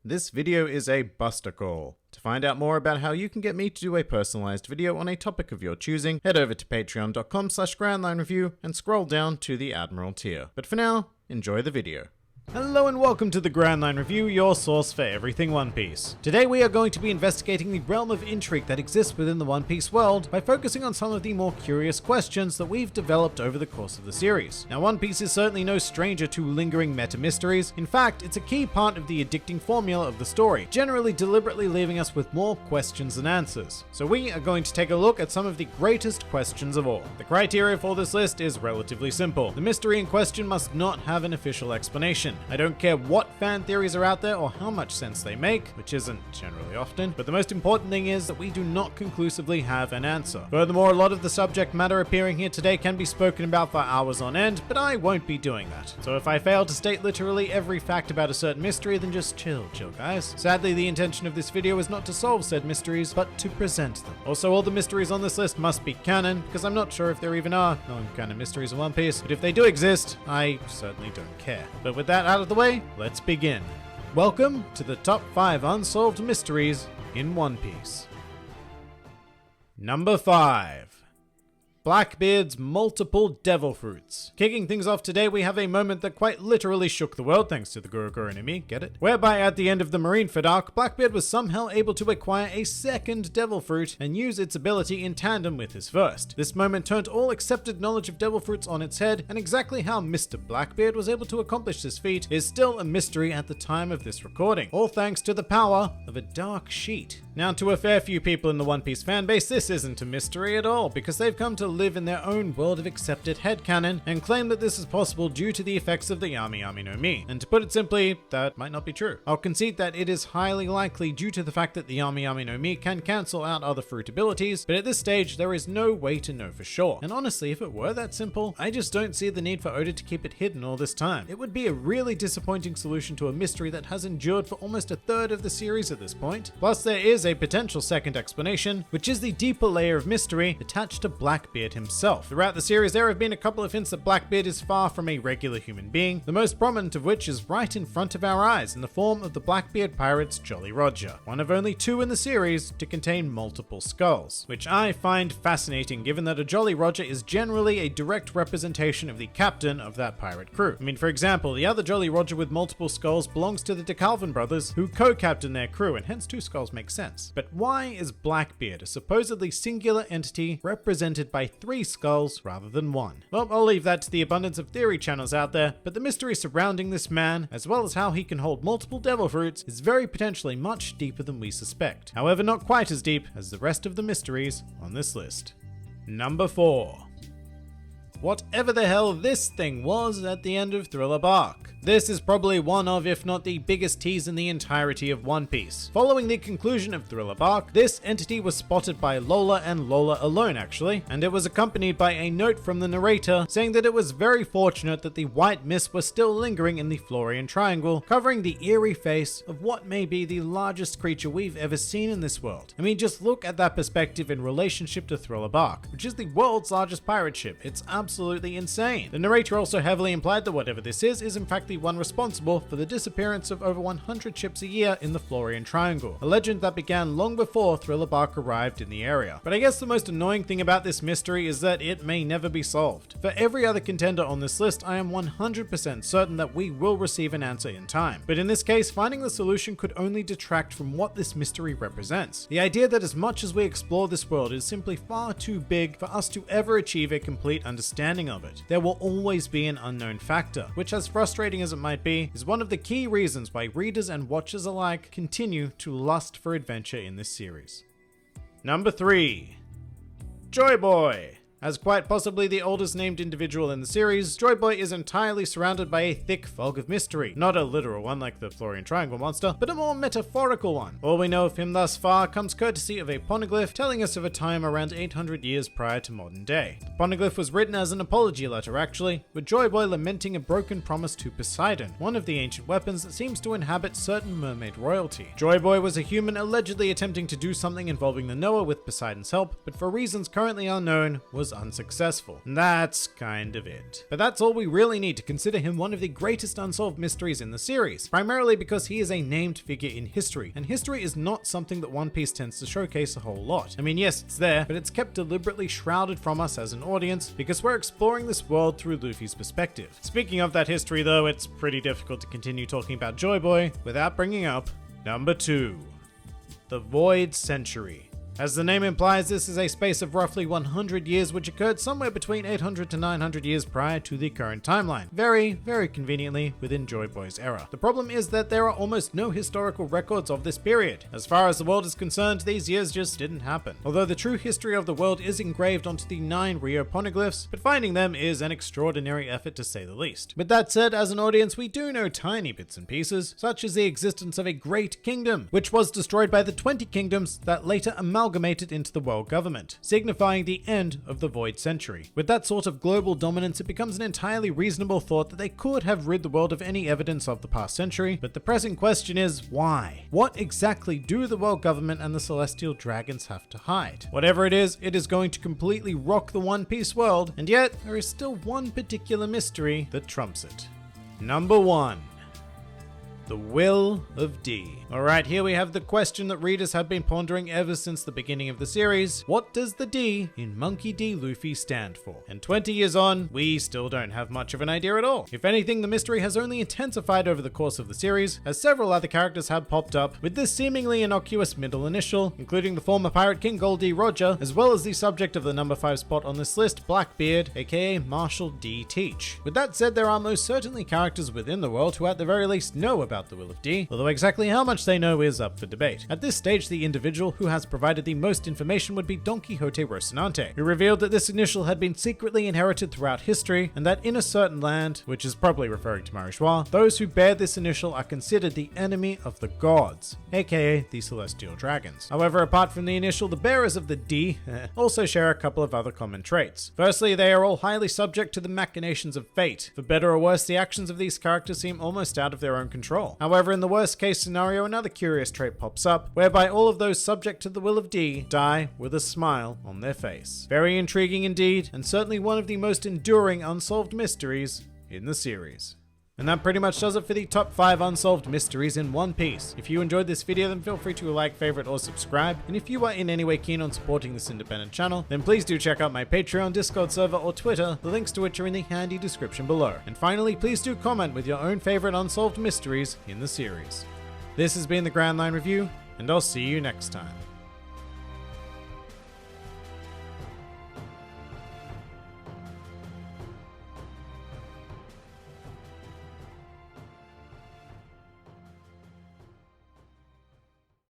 This video is a buster call. To find out more about how you can get me to do a personalized video on a topic of your choosing, head over to patreon.com/GrandLineReview and scroll down to the Admiral tier. But for now, enjoy the video. Hello and welcome to the GrandLineReview, your source for everything One Piece. Today we are going to be investigating the realm of intrigue that exists within the One Piece world by focusing on some of the more curious questions that we've developed over the course of the series. Now, One Piece is certainly no stranger to lingering meta-mysteries. In fact, it's a key part of the addicting formula of the story, generally deliberately leaving us with more questions than answers. So we are going to take a look at some of the greatest questions of all. The criteria for this list is relatively simple. The mystery in question must not have an official explanation. I don't care what fan theories are out there or how much sense they make, which isn't generally often, but the most important thing is that we do not conclusively have an answer. Furthermore, a lot of the subject matter appearing here today can be spoken about for hours on end, but I won't be doing that. So if I fail to state literally every fact about a certain mystery, then just chill guys. Sadly, the intention of this video is not to solve said mysteries, but to present them. Also, all the mysteries on this list must be canon, because I'm not sure if there even are non-canon mysteries in One Piece, but if they do exist, I certainly don't care. But with that out of the way, let's begin. Welcome to the top 5 unsolved mysteries in One Piece. Number 5. Blackbeard's multiple devil fruits. Kicking things off today, we have a moment that quite literally shook the world thanks to the Guru Enemy, get it? Whereby at the end of the Marineford arc, Blackbeard was somehow able to acquire a second devil fruit and use its ability in tandem with his first. This moment turned all accepted knowledge of devil fruits on its head, and exactly how Mr. Blackbeard was able to accomplish this feat is still a mystery at the time of this recording, all thanks to the power of a dark sheet. Now, to a fair few people in the One Piece fanbase, this isn't a mystery at all, because they've come to live in their own world of accepted headcanon and claim that this is possible due to the effects of the Yami Yami no Mi. And to put it simply, that might not be true. I'll concede that it is highly likely due to the fact that the Yami Yami no Mi can cancel out other fruit abilities, but at this stage, there is no way to know for sure. And honestly, if it were that simple, I just don't see the need for Oda to keep it hidden all this time. It would be a really disappointing solution to a mystery that has endured for almost a third of the series at this point. Plus, there is a potential second explanation, which is the deeper layer of mystery attached to Blackbeard himself. Throughout the series, there have been a couple of hints that Blackbeard is far from a regular human being, the most prominent of which is right in front of our eyes in the form of the Blackbeard pirate's Jolly Roger, one of only 2 in the series to contain multiple skulls, which I find fascinating given that a Jolly Roger is generally a direct representation of the captain of that pirate crew. I mean, for example, the other Jolly Roger with multiple skulls belongs to the DeKalvin brothers, who co-captain their crew, and hence 2 skulls make sense. But why is Blackbeard a supposedly singular entity represented by 3 skulls rather than 1? Well, I'll leave that to the abundance of theory channels out there, but the mystery surrounding this man, as well as how he can hold multiple devil fruits, is very potentially much deeper than we suspect. However, not quite as deep as the rest of the mysteries on this list. Number 4. Whatever the hell this thing was at the end of Thriller Bark. This is probably one of, if not the biggest tease in the entirety of One Piece. Following the conclusion of Thriller Bark, this entity was spotted by Lola and Lola alone actually, and it was accompanied by a note from the narrator saying that it was very fortunate that the white mist was still lingering in the Florian Triangle, covering the eerie face of what may be the largest creature we've ever seen in this world. I mean, just look at that perspective in relationship to Thriller Bark, which is the world's largest pirate ship. It's absolutely insane. The narrator also heavily implied that whatever this is in fact the one responsible for the disappearance of over 100 ships a year in the Florian Triangle, a legend that began long before Thriller Bark arrived in the area. But I guess the most annoying thing about this mystery is that it may never be solved. For every other contender on this list, I am 100% certain that we will receive an answer in time. But in this case, finding the solution could only detract from what this mystery represents. The idea that as much as we explore this world is simply far too big for us to ever achieve a complete understanding of it. There will always be an unknown factor, which, as frustrating as it might be, is one of the key reasons why readers and watchers alike continue to lust for adventure in this series. Number 3. Joy Boy. As quite possibly the oldest named individual in the series, Joy Boy is entirely surrounded by a thick fog of mystery. Not a literal one like the Florian Triangle monster, but a more metaphorical one. All we know of him thus far comes courtesy of a poneglyph telling us of a time around 800 years prior to modern day. The poneglyph was written as an apology letter actually, with Joy Boy lamenting a broken promise to Poseidon, one of the ancient weapons that seems to inhabit certain mermaid royalty. Joy Boy was a human allegedly attempting to do something involving the Noah with Poseidon's help, but for reasons currently unknown, was unsuccessful. And that's kind of it. But that's all we really need to consider him one of the greatest unsolved mysteries in the series, primarily because he is a named figure in history, and history is not something that One Piece tends to showcase a whole lot. I mean, yes, it's there, but it's kept deliberately shrouded from us as an audience because we're exploring this world through Luffy's perspective. Speaking of that history though, it's pretty difficult to continue talking about Joy Boy without bringing up number 2, the Void Century. As the name implies, this is a space of roughly 100 years which occurred somewhere between 800 to 900 years prior to the current timeline. Very, very conveniently within Joy Boy's era. The problem is that there are almost no historical records of this period. As far as the world is concerned, these years just didn't happen. Although the true history of the world is engraved onto the 9 Rio poneglyphs, but finding them is an extraordinary effort to say the least. With that said, as an audience, we do know tiny bits and pieces, such as the existence of a great kingdom, which was destroyed by the 20 kingdoms that later amalgamated into the world government, signifying the end of the Void Century. With that sort of global dominance, it becomes an entirely reasonable thought that they could have rid the world of any evidence of the past century, but the pressing question is, why? What exactly do the world government and the celestial dragons have to hide? Whatever it is going to completely rock the One Piece world, and yet there is still one particular mystery that trumps it. Number 1. The Will of D. Alright, here we have the question that readers have been pondering ever since the beginning of the series. What does the D in Monkey D. Luffy stand for? And 20 years on, we still don't have much of an idea at all. If anything, the mystery has only intensified over the course of the series, as several other characters have popped up with this seemingly innocuous middle initial, including the former Pirate King Gold D. Roger, as well as the subject of the number 5 spot on this list, Blackbeard, aka Marshall D. Teach. With that said, there are most certainly characters within the world who at the very least know about the Will of D, although exactly how much they know is up for debate. At this stage, the individual who has provided the most information would be Don Quixote Rocinante, who revealed that this initial had been secretly inherited throughout history, and that in a certain land, which is probably referring to Marichois, those who bear this initial are considered the enemy of the gods, aka the celestial dragons. However, apart from the initial, the bearers of the D also share a couple of other common traits. Firstly, they are all highly subject to the machinations of fate. For better or worse, the actions of these characters seem almost out of their own control. However, in the worst case scenario, another curious trait pops up, whereby all of those subject to the will of D die with a smile on their face. Very intriguing indeed, and certainly one of the most enduring unsolved mysteries in the series. And that pretty much does it for the top 5 unsolved mysteries in One Piece. If you enjoyed this video, then feel free to like, favorite, or subscribe. And if you are in any way keen on supporting this independent channel, then please do check out my Patreon, Discord server, or Twitter, the links to which are in the handy description below. And finally, please do comment with your own favorite unsolved mysteries in the series. This has been the Grand Line Review, and I'll see you next time.